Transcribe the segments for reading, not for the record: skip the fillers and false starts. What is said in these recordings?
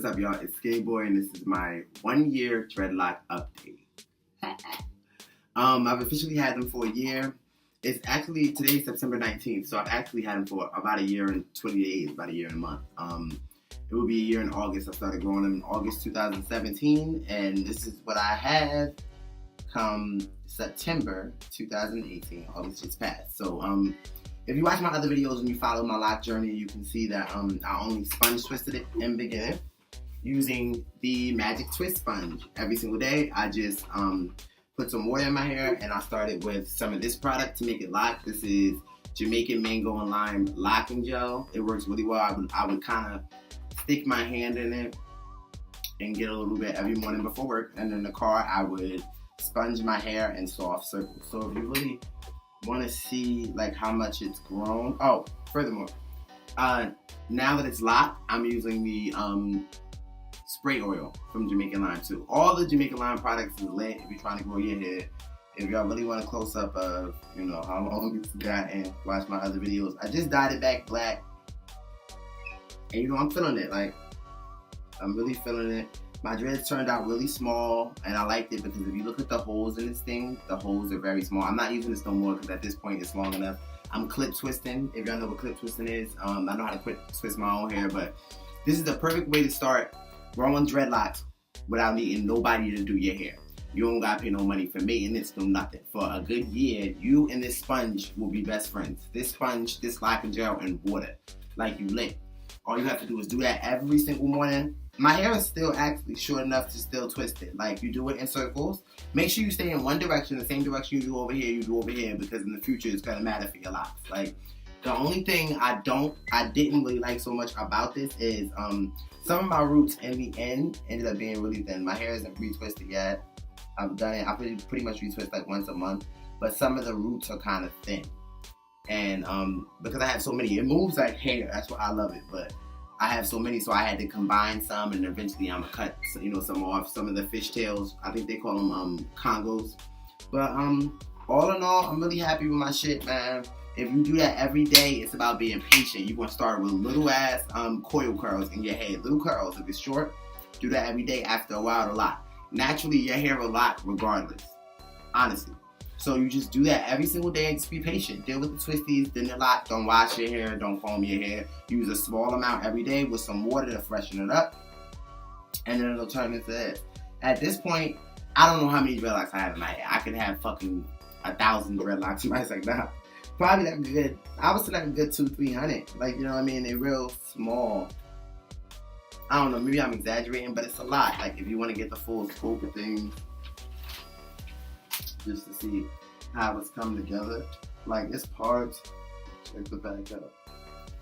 What's up, y'all? It's Skinny Boy, and this is my 1-year dreadlock update. I've officially had them for a year. It's actually, today's September 19th, so I've actually had them for about a year and 20 days, about a year and a month. It will be a year in August. I started growing them in August 2017, and this is what I have come September 2018. August just passed. So, if you watch my other videos and you follow my lock journey, you can see that I only sponge twisted it in the beginning using the Magic Twist sponge. Every single day, I just put some water in my hair, and I started with some of this product to make it lock. This is Jamaican Mango and Lime Locking Gel. It works really well. I would kind of stick my hand in it and get a little bit every morning before work, and in the car, I would sponge my hair in soft circles. So if you really want to see like how much it's grown. Oh, furthermore, now that it's locked, I'm using the spray oil from Jamaican Lime too. All the Jamaican Lime products is lit if you're trying to grow your hair. If y'all really want a close up of, you know, how long it's got and watch my other videos. I just dyed it back black. And you know, I'm feeling it. Like, I'm really feeling it. My dreads turned out really small, and I liked it because if you look at the holes in this thing, the holes are very small. I'm not using this no more because at this point it's long enough. I'm clip twisting. If y'all know what clip twisting is, I know how to twist my own hair, but this is the perfect way to start growing dreadlocks without needing nobody to do your hair. You don't gotta pay no money for maintenance, no nothing. For a good year, you and this sponge will be best friends. This sponge, this locking gel, and water, like you lit. All you have to do is do that every single morning. My hair is still actually short enough to still twist it. Like, you do it in circles. Make sure you stay in one direction, the same direction you do over here, because in the future it's gonna matter for your locks. Like, the only thing I didn't really like so much about this is some of my roots in the end ended up being really thin. My hair isn't retwisted yet. I've done it. I pretty much retwist like once a month, but some of the roots are kind of thin. And because I have so many, it moves like hair. That's why I love it. But I have so many, so I had to combine some, and eventually I'm gonna cut, you know, some off. Some of the fishtails, I think they call them Congos. But all in all, I'm really happy with my shit, man. If you do that every day, it's about being patient. You're gonna start with little ass coil curls in your hair. Little curls. If it's short, do that every day. After a while, it'll lock. Naturally, your hair will lock regardless. Honestly. So you just do that every single day and just be patient. Deal with the twisties, then the lock. Don't wash your hair, don't comb your hair. Use a small amount every day with some water to freshen it up. And then it'll turn into this. At this point, I don't know how many dreadlocks I have in my hair. I could have fucking 1,000 dreadlocks in my hair. Like, nah. Probably like a good, I would say like a good 200-300. Like, you know what I mean? They're real small. I don't know, maybe I'm exaggerating, but it's a lot. Like, if you want to get the full scope of things, just to see how it's come together. Like, this part, check the back up.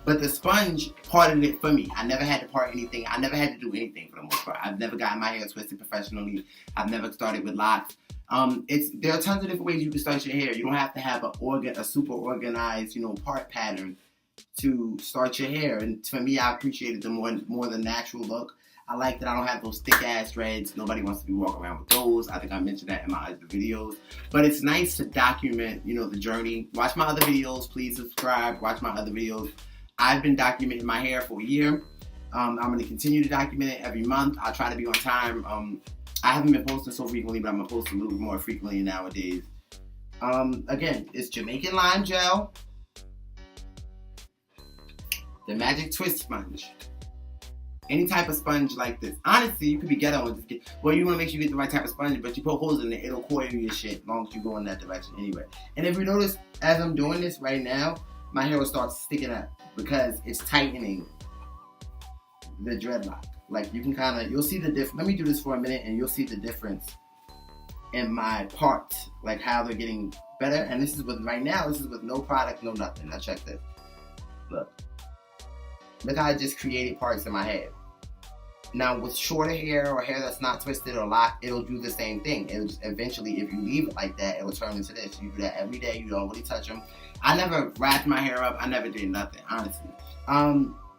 But the sponge parted it for me. I never had to part anything. I never had to do anything for the most part. I've never gotten my hair twisted professionally. I've never started with locks. There are tons of different ways you can start your hair. You don't have to have a super organized, you know, part pattern to start your hair. And for me, I appreciated the more the natural look. I like that I don't have those thick ass dreads. Nobody wants to be walking around with those. I think I mentioned that in my other videos. But it's nice to document, you know, the journey. Watch my other videos. Please subscribe. Watch my other videos. I've been documenting my hair for a year. I'm going to continue to document it every month. I'll try to be on time. I haven't been posting so frequently, but I'm going to post a little bit more frequently nowadays. Again, it's Jamaican Lime Gel, the Magic Twist Sponge. Any type of sponge like this. Honestly, you could be ghetto and just get, well, you want to make sure you get the right type of sponge, but you put holes in it, it'll coil your shit as long as you go in that direction anyway. And if you notice, as I'm doing this right now, my hair will start sticking up because it's tightening the dreadlock. Like, you can kind of, you'll see the difference. Let me do this for a minute and you'll see the difference in my parts, like how they're getting better. And this is with, right now, this is with no product, no nothing. Now check this. Look how I just created parts in my head. Now with shorter hair or hair that's not twisted or locked, it'll do the same thing. It'll just, eventually, if you leave it like that, it'll turn into this. You do that every day. You don't really touch them. I never wrapped my hair up. I never did nothing, honestly.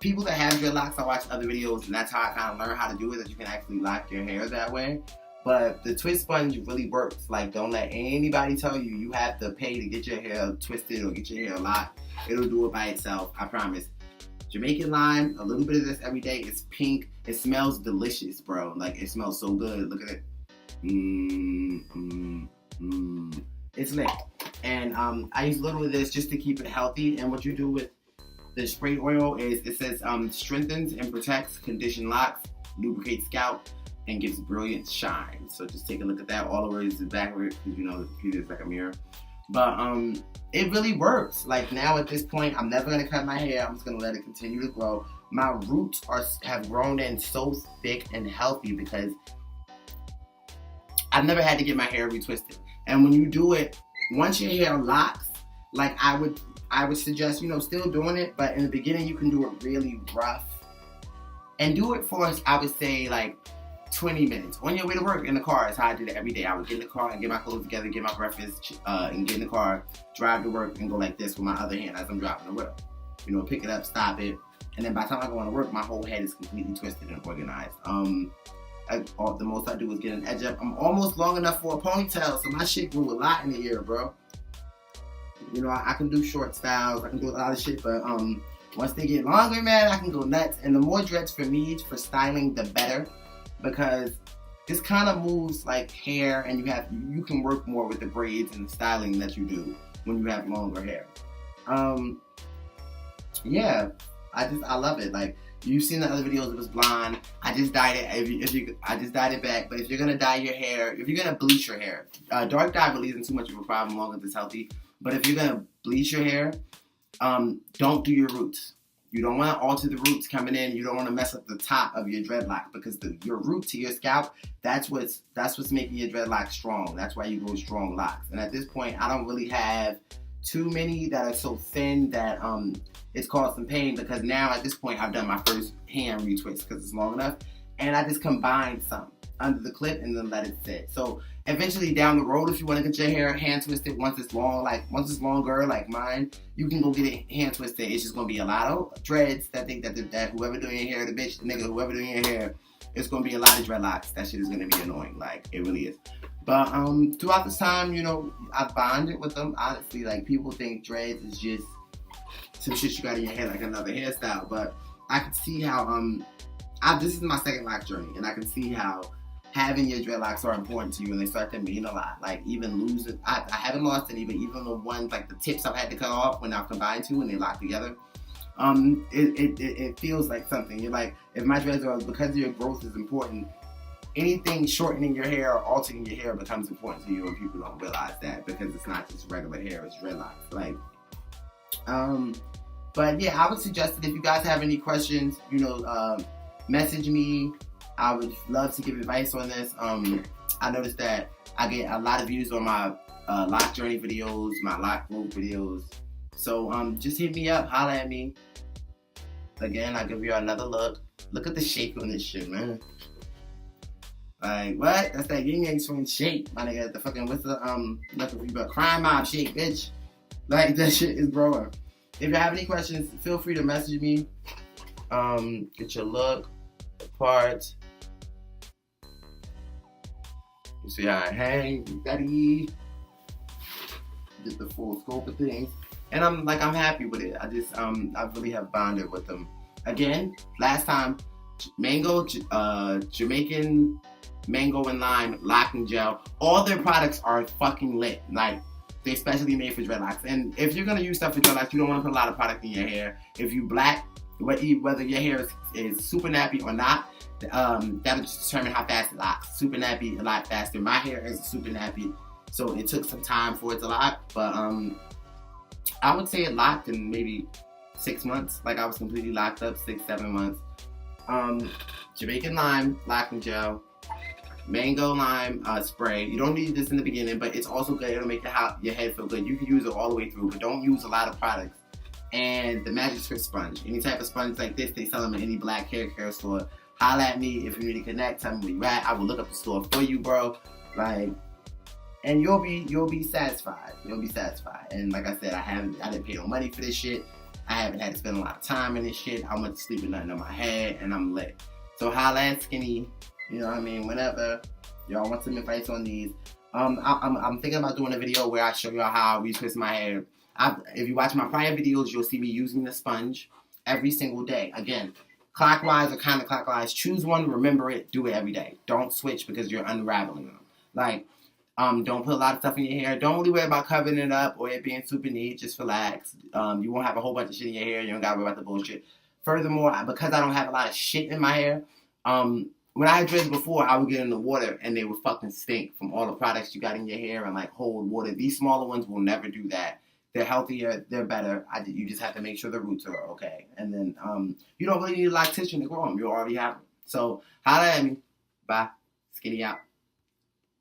People that have dreadlocks, I watch other videos, and that's how I kind of learned how to do it, that you can actually lock your hair that way. But the twist sponge really works. Like, don't let anybody tell you you have to pay to get your hair twisted or get your hair locked. It'll do it by itself, I promise. Jamaican lime, a little bit of this every day. It's pink. It smells delicious, bro. Like, it smells so good. Look at it. It's lit. And I use a little of this just to keep it healthy. And what you do with the spray oil is, it says strengthens and protects conditioned locks, lubricates scalp, and gives brilliant shine. So just take a look at that. All the words is backwards because, you know, the computer is like a mirror. But it really works. Like, now at this point, I'm never gonna cut my hair. I'm just gonna let it continue to grow. My roots have grown in so thick and healthy because I've never had to get my hair retwisted. And when you do it, once your hair locks, like, I would suggest, you know, still doing it, but in the beginning you can do it really rough. And do it for, I would say, like 20 minutes. On your way to work in the car is how I did it every day. I would get in the car and get my clothes together, get my breakfast, and get in the car, drive to work, and go like this with my other hand as I'm driving the whip. You know, pick it up, stop it. And then by the time I go on to work, my whole head is completely twisted and organized. The most I do is get an edge up. I'm almost long enough for a ponytail, so my shit grew a lot in the year, bro. You know, I can do short styles, I can do a lot of shit, but once they get longer, man, I can go nuts. And the more dreads for me, for styling, the better, because this kind of moves like hair, and you can work more with the braids and the styling that you do when you have longer hair. Yeah, I love it. Like, you've seen the other videos, it was blonde. I just dyed it. I just dyed it back. But if you're gonna dye your hair, if you're gonna bleach your hair, dark dye really isn't too much of a problem, as long as it's healthy. But if you're gonna bleach your hair, don't do your roots. You don't want to alter the roots coming in. You don't want to mess up the top of your dreadlock, because your root to your scalp, that's what's making your dreadlock strong. That's why you grow strong locks. And at this point, I don't really have too many that are so thin that it's caused some pain, because now at this point I've done my first hand retwist because it's long enough, and I just combined some under the clip and then let it sit. So eventually down the road, if you want to get your hair hand twisted once it's longer like mine, you can go get it hand twisted. It's just gonna be a lot of dreads that think that whoever doing your hair, the bitch, the nigga, whoever doing your hair, it's gonna be a lot of dreadlocks. That shit is gonna be annoying. Like, it really is. But throughout this time, you know, I bonded with them. Honestly, like, people think dreads is just some shit you got in your hair, like another hairstyle. But I can see how this is my second lock journey, and I can see how having your dreadlocks are important to you, and they start to mean a lot. Like, even losing, I haven't lost any, but even the ones, like the tips I've had to cut off when I've combined two and they lock together, it feels like something. You're like, if my dreads are, because your growth is important, anything shortening your hair or altering your hair becomes important to you, and people don't realize that, because it's not just regular hair, it's dreadlocks. Like, but yeah, I would suggest that if you guys have any questions, you know, message me. I would love to give advice on this. I noticed that I get a lot of views on my lock journey videos, my lock growth videos. So just hit me up, holla at me. Again, I'll give you another look. Look at the shape on this shit, man. Like, what? That's that yin yang swing shape, my nigga. The fucking, what's the nothing for you but crime mob shape, bitch. Like, that shit is growing. If you have any questions, feel free to message me. Get your look, parts. You see how I hang, daddy. Get the full scope of things. And I'm happy with it. I just, I really have bonded with them. Again, last time, mango, Jamaican mango and lime locking gel. All their products are fucking lit. Like, they're specially made for dreadlocks. And if you're gonna use stuff for dreadlocks, you don't want to put a lot of product in your hair. If you black, whether your hair is super nappy or not, that'll just determine how fast it locks. Super nappy, a lot faster. My hair is super nappy, so it took some time for it to lock. But I would say it locked in maybe 6 months. Like, I was completely locked up 6-7 months. Jamaican lime locking gel, mango lime spray. You don't need this in the beginning, but it's also good. It'll make your head feel good. You can use it all the way through, but don't use a lot of products. And the Magic Swift sponge. Any type of sponge like this, they sell them in any black hair care store. Holla at me if you need to connect. Tell me where you at. I will look up the store for you, bro. Like, and you'll be satisfied. You'll be satisfied. And like I said, I didn't pay no money for this shit. I haven't had to spend a lot of time in this shit. I went to sleep with nothing on my head, and I'm lit. So holla at Skinny. You know what I mean? Whenever y'all want some advice on these, I'm thinking about doing a video where I show y'all how I retwist my hair. If you watch my prior videos, you'll see me using the sponge every single day. Again, clockwise or counterclockwise. Choose one, remember it, do it every day. Don't switch because you're unraveling them. Like, don't put a lot of stuff in your hair. Don't really worry about covering it up or it being super neat. Just relax. You won't have a whole bunch of shit in your hair. You don't got to worry about the bullshit. Furthermore, because I don't have a lot of shit in my hair, when I had dreads before, I would get in the water and they would fucking stink from all the products you got in your hair and like hold water. These smaller ones will never do that. They're healthier. They're better. You just have to make sure the roots are okay. And then you don't really need a loctician to grow them. You already have them. So holla at me. Bye. Skinny out.